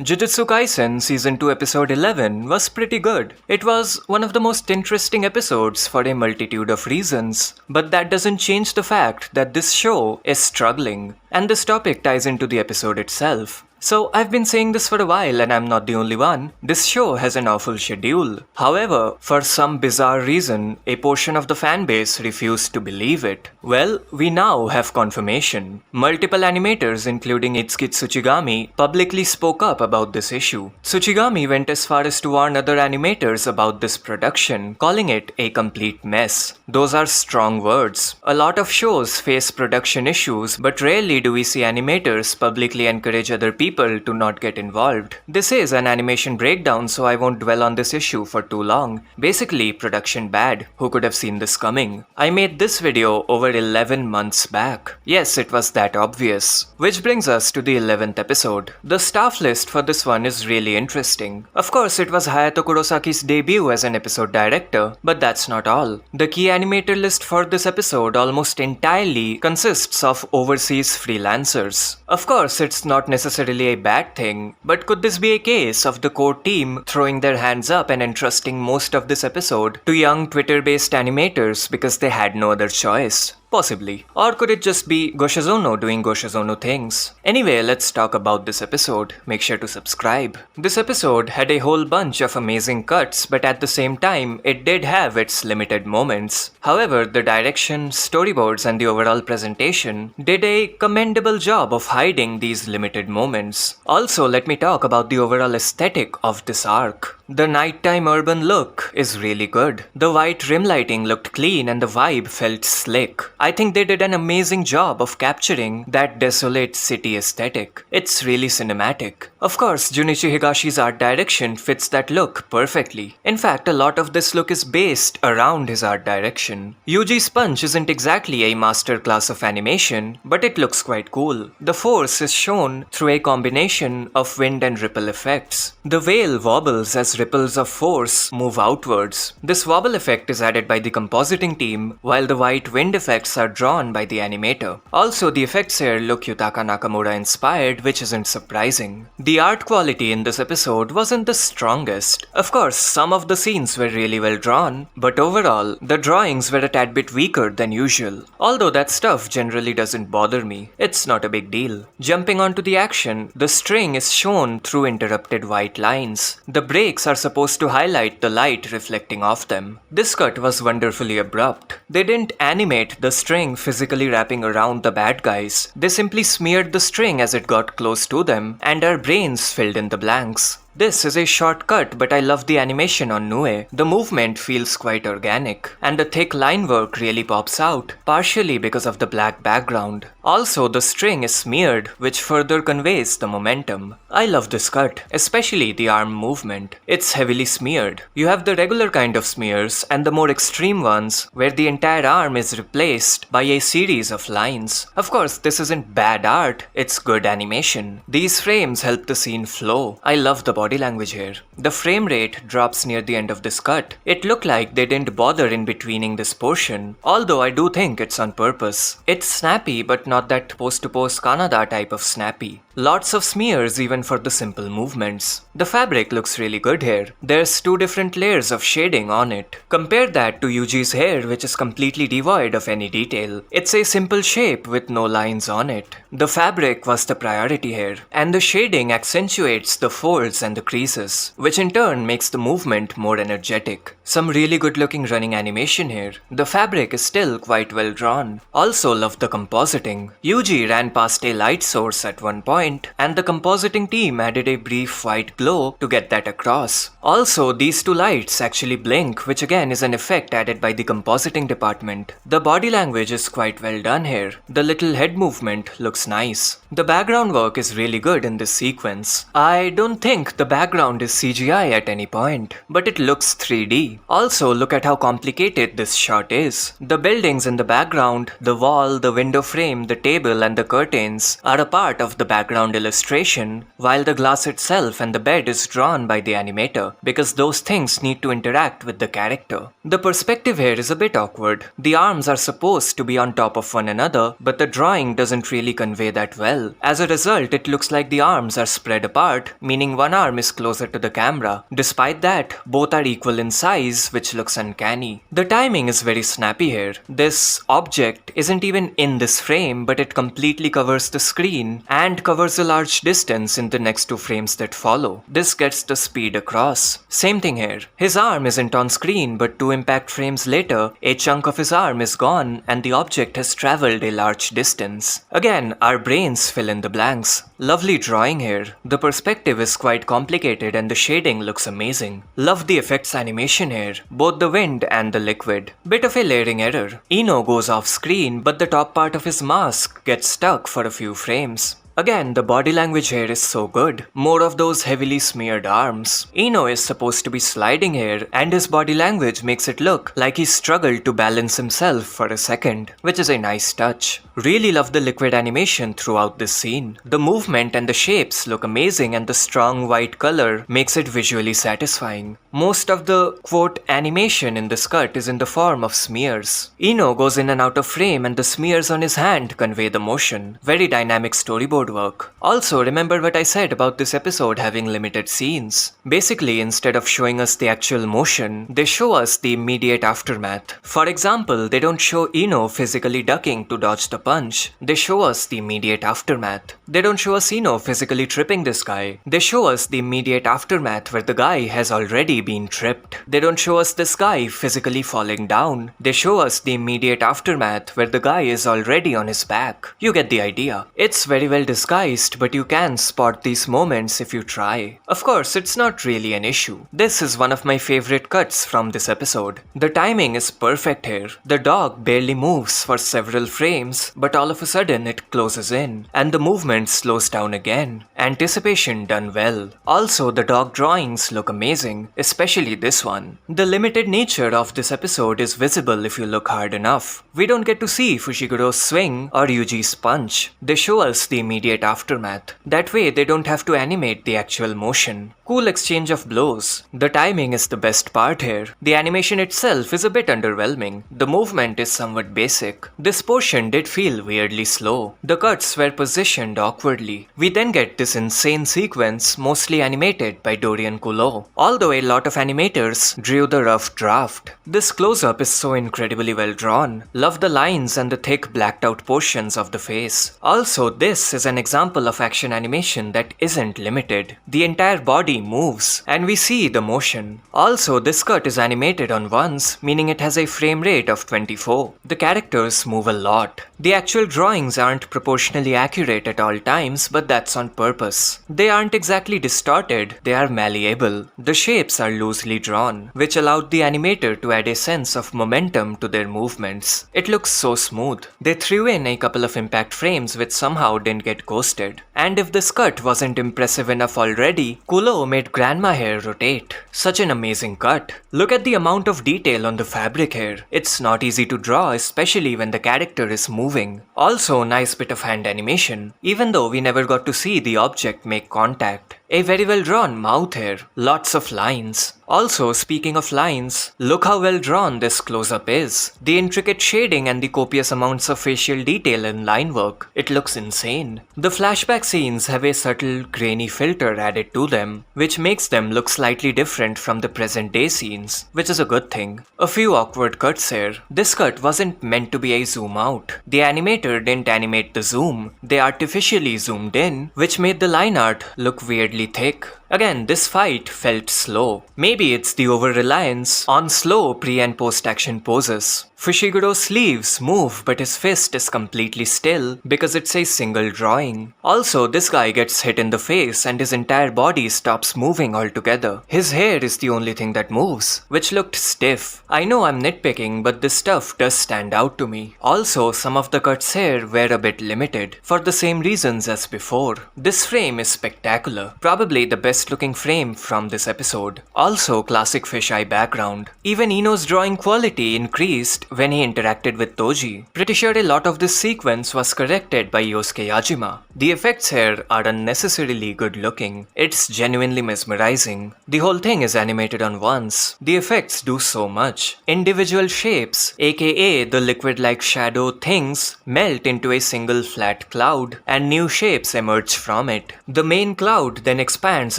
Jujutsu Kaisen Season 2 Episode 11 was pretty good. It was one of the most interesting episodes for a multitude of reasons, but that doesn't change the fact that this show is struggling, and this topic ties into the episode itself. So I've been saying this for a while and I'm not the only one. This show has an awful schedule. However, for some bizarre reason, a portion of the fanbase refused to believe it. Well, we now have confirmation. Multiple animators including Itsuki Tsuchigami publicly spoke up about this issue. Tsuchigami went as far as to warn other animators about this production, calling it a complete mess. Those are strong words. A lot of shows face production issues, but rarely do we see animators publicly encourage other people to not get involved. This is an animation breakdown, so I won't dwell on this issue for too long. Basically, production bad. Who could have seen this coming? I made this video over 11 months back. Yes, it was that obvious. Which brings us to the 11th episode. The staff list for this one is really interesting. Of course, it was Hayato Kurosaki's debut as an episode director, but that's not all. The key animator list for this episode almost entirely consists of overseas freelancers. Of course, it's not necessarily a bad thing, but could this be a case of the core team throwing their hands up and entrusting most of this episode to young Twitter-based animators because they had no other choice? Possibly. Or could it just be Goshizono doing Goshizono things? Anyway, let's talk about this episode. Make sure to subscribe. This episode had a whole bunch of amazing cuts, but at the same time, it did have its limited moments. However, the direction, storyboards, and the overall presentation did a commendable job of hiding these limited moments. Also, let me talk about the overall aesthetic of this arc. The nighttime urban look is really good. The white rim lighting looked clean and the vibe felt slick. I think they did an amazing job of capturing that desolate city aesthetic. It's really cinematic. Of course, Junichi Higashi's art direction fits that look perfectly. In fact, a lot of this look is based around his art direction. Yuji's punch isn't exactly a masterclass of animation, but it looks quite cool. The force is shown through a combination of wind and ripple effects. The veil wobbles as ripples of force move outwards. This wobble effect is added by the compositing team, while the white wind effects are drawn by the animator. Also, the effects here look Yutaka Nakamura inspired, which isn't surprising. The art quality in this episode wasn't the strongest. Of course, some of the scenes were really well drawn, but overall, the drawings were a tad bit weaker than usual. Although that stuff generally doesn't bother me. It's not a big deal. Jumping onto the action, the string is shown through interrupted white lines. The breaks are supposed to highlight the light reflecting off them. This cut was wonderfully abrupt. They didn't animate the string physically wrapping around the bad guys. They simply smeared the string as it got close to them, and our brains filled in the blanks. This is a shortcut, but I love the animation on Nue. The movement feels quite organic, and the thick line work really pops out, partially because of the black background. Also, the string is smeared, which further conveys the momentum. I love this cut, especially the arm movement. It's heavily smeared. You have the regular kind of smears, and the more extreme ones, where the entire arm is replaced by a series of lines. Of course, this isn't bad art, it's good animation. These frames help the scene flow. I love the body language here. The frame rate drops near the end of this cut. It looked like they didn't bother in betweening this portion, although I do think it's on purpose. It's snappy, but not that post-to-post Kannada type of snappy. Lots of smears even for the simple movements. The fabric looks really good here. There's two different layers of shading on it. Compare that to Yuji's hair, which is completely devoid of any detail. It's a simple shape with no lines on it. The fabric was the priority here, and the shading accentuates the folds and the creases, which in turn makes the movement more energetic. Some really good looking running animation here. The fabric is still quite well drawn. Also love the compositing. Yuji ran past a light source at one point, and the compositing team added a brief white glow to get that across. Also, these two lights actually blink, which again is an effect added by the compositing department. The body language is quite well done here. The little head movement looks nice. The background work is really good in this sequence. I don't think the background is CGI at any point, but it looks 3D. Also, look at how complicated this shot is. The buildings in the background, the wall, the window frame, the table, and the curtains are a part of the background background illustration, while the glass itself and the bed is drawn by the animator, because those things need to interact with the character. The perspective here is a bit awkward. The arms are supposed to be on top of one another, but the drawing doesn't really convey that well. As a result, it looks like the arms are spread apart, meaning one arm is closer to the camera. Despite that, both are equal in size, which looks uncanny. The timing is very snappy here. This object isn't even in this frame, but it completely covers the screen and covers a large distance in the next 2 frames that follow. This gets the speed across. Same thing here. His arm isn't on screen, but 2 impact frames later, a chunk of his arm is gone and the object has traveled a large distance. Again, our brains fill in the blanks. Lovely drawing here. The perspective is quite complicated and the shading looks amazing. Love the effects animation here, both the wind and the liquid. Bit of a layering error. Ino goes off screen, but the top part of his mask gets stuck for a few frames. Again, the body language here is so good. More of those heavily smeared arms. Ino is supposed to be sliding here, and his body language makes it look like he struggled to balance himself for a second, which is a nice touch. Really love the liquid animation throughout this scene. The movement and the shapes look amazing, and the strong white color makes it visually satisfying. Most of the quote animation in this cut is in the form of smears. Ino goes in and out of frame, and the smears on his hand convey the motion. Very dynamic storyboard work. Also, remember what I said about this episode having limited scenes. Basically, instead of showing us the actual motion, they show us the immediate aftermath. For example, they don't show Ino physically ducking to dodge the punch. They show us the immediate aftermath. They don't show us Ino physically tripping this guy. They show us the immediate aftermath where the guy has already been tripped. They don't show us this guy physically falling down. They show us the immediate aftermath where the guy is already on his back. You get the idea. It's very well disguised, but you can spot these moments if you try. Of course, it's not really an issue. This is one of my favorite cuts from this episode. The timing is perfect here. The dog barely moves for several frames, but all of a sudden it closes in, and the movement slows down again. Anticipation done well. Also, the dog drawings look amazing, especially this one. The limited nature of this episode is visible if you look hard enough. We don't get to see Fushiguro's swing or Yuji's punch. They show us the immediate aftermath. That way they don't have to animate the actual motion. Cool exchange of blows. The timing is the best part here. The animation itself is a bit underwhelming. The movement is somewhat basic. This portion did feel weirdly slow. The cuts were positioned awkwardly. We then get this insane sequence mostly animated by Dorian Kulo, although a lot of animators drew the rough draft. This close-up is so incredibly well drawn. Love the lines and the thick blacked out portions of the face. Also, this is an example of action animation that isn't limited. The entire body moves, and we see the motion. Also, this cut is animated on ones, meaning it has a frame rate of 24. The characters move a lot. The actual drawings aren't proportionally accurate at all times, but that's on purpose. They aren't exactly distorted, they are malleable. The shapes are loosely drawn, which allowed the animator to add a sense of momentum to their movements. It looks so smooth. They threw in a couple of impact frames which somehow didn't get ghosted. And if this cut wasn't impressive enough already, Kulo made grandma hair rotate. Such an amazing cut. Look at the amount of detail on the fabric here. It's not easy to draw, especially when the character is moving. Also, nice bit of hand animation, even though we never got to see the object make contact. A very well drawn mouth here. Lots of lines. Also, speaking of lines, look how well drawn this close-up is. The intricate shading and the copious amounts of facial detail in line work. It looks insane. The flashback scenes have a subtle grainy filter added to them, which makes them look slightly different from the present day scenes, which is a good thing. A few awkward cuts here. This cut wasn't meant to be a zoom out. The animator didn't animate the zoom. They artificially zoomed in, which made the line art look weirdly thick. Again, this fight felt slow. Maybe it's the over-reliance on slow pre- and post-action poses. Fushiguro's sleeves move, but his fist is completely still because it's a single drawing. Also, this guy gets hit in the face and his entire body stops moving altogether. His hair is the only thing that moves, which looked stiff. I know I'm nitpicking, but this stuff does stand out to me. Also, some of the cuts here were a bit limited, for the same reasons as before. This frame is spectacular, probably the best looking frame from this episode. Also, classic fisheye background. Even Ino's drawing quality increased when he interacted with Toji. Pretty sure a lot of this sequence was corrected by Yosuke Yajima. The effects here are unnecessarily good looking. It's genuinely mesmerizing. The whole thing is animated on once. The effects do so much. Individual shapes, aka the liquid-like shadow things, melt into a single flat cloud, and new shapes emerge from it. The main cloud then expands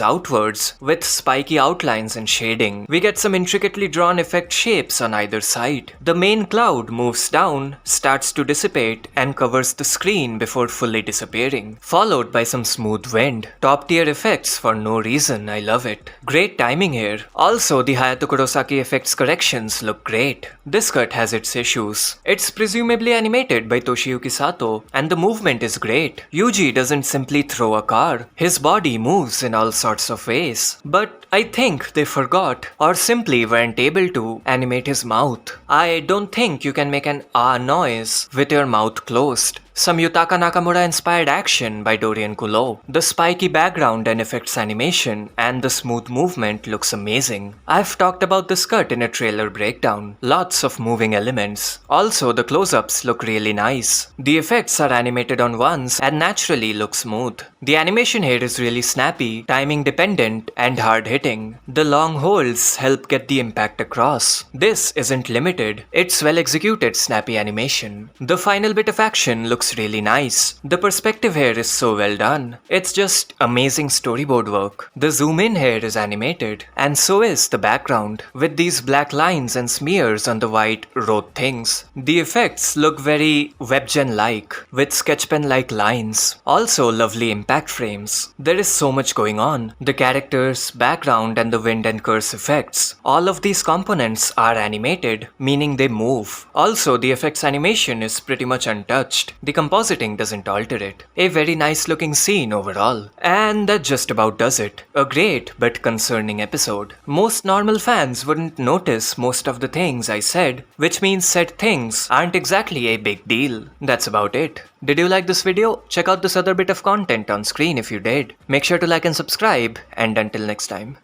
outwards with spiky outlines and shading. We get some intricately drawn effect shapes on either side. The main cloud moves down, starts to dissipate, and covers the screen before fully disappearing, followed by some smooth wind. Top tier effects for no reason, I love it. Great timing here. Also, the Hayato Kurosaki effects corrections look great. This cut has its issues. It's presumably animated by Toshiyuki Sato, and the movement is great. Yuji doesn't simply throw a car, his body moves in all sorts of ways. But I think they forgot, or simply weren't able to, animate his mouth. I don't think you can make an ah noise with your mouth closed. Some Yutaka Nakamura inspired action by Dorian Kulo. The spiky background and effects animation and the smooth movement looks amazing. I've talked about this cut in a trailer breakdown. Lots of moving elements. Also, the close-ups look really nice. The effects are animated on once and naturally look smooth. The animation here is really snappy, timing dependent, and hard hitting. The long holds help get the impact across. This isn't limited. It's well executed snappy animation. The final bit of action looks really nice. The perspective here is so well done. It's just amazing storyboard work. The zoom in here is animated, and so is the background, with these black lines and smears on the white road things. The effects look very WebGen-like, with sketchpen-like lines. Also lovely impact frames. There is so much going on. The characters, background, and the wind and curse effects. All of these components are animated, meaning they move. Also, the effects animation is pretty much untouched. The compositing doesn't alter it. A very nice looking scene overall. And that just about does it. A great but concerning episode. Most normal fans wouldn't notice most of the things I said, which means said things aren't exactly a big deal. That's about it. Did you like this video? Check out this other bit of content on screen if you did. Make sure to like and subscribe, and until next time.